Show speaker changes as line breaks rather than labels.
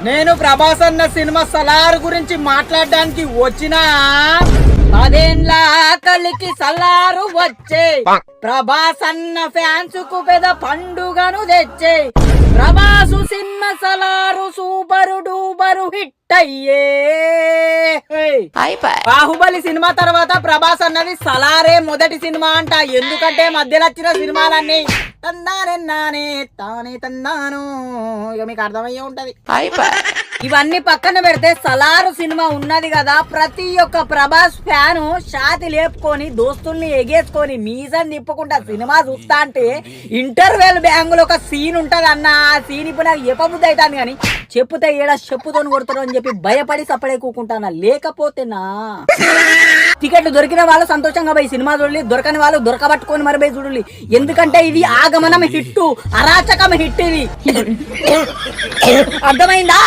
నేను ప్రభాస్ అన్న సినిమా సలార్ గురించి మాట్లాడడానికి వచ్చిన 10 ఏళ్ల ఆకలికి సలారు వచ్చే ప్రభాస్ అన్న ఫ్యాన్స్ కు పెద్ద పండుగను తెచ్చే Prabhas cinema Salaar super duper hit అయ్యే. బాహుబలి సినిమా తర్వాత ప్రభాస్ అన్నది సలారే మొదటి సినిమా అంట. ఎందుకంటే మధ్యలో వచ్చిన సినిమాలన్నీ తందానే నానే తానే తందాను, ఇక మీకు అర్థమయ్యే ఉంటది. ఇవన్నీ పక్కన పెడితే సలారు సినిమా ఉన్నది కదా, ప్రతి ఒక్క ప్రభాస్ ఫ్యాను షాతి లేపుకొని దోస్తుల్ని ఎగేసుకొని మీసం తిప్పుకుంటా సినిమా చూస్తా అంటే ఇంటర్వెల్ బ్యాంగులో ఒక సీన్ ఉంటది అన్న. ఆ సీన్ ఇప్పుడు నాకు ఎప్పబుద్ధి అవుతాను కానీ చెప్పుతే ఏడా చెప్పుతోని కొడతారు అని చెప్పి భయపడి సపడే కూకుంటానా. లేకపోతేనా టికెట్లు దొరికిన వాళ్ళు సంతోషంగా పోయి సినిమా చూడాలి, దొరకని వాళ్ళు దొరకబట్టుకొని మరి పోయి చూడాలి. ఎందుకంటే ఇది ఆగమనం హిట్టు, అరాచకం హిట్. ఇది అర్థమైందా?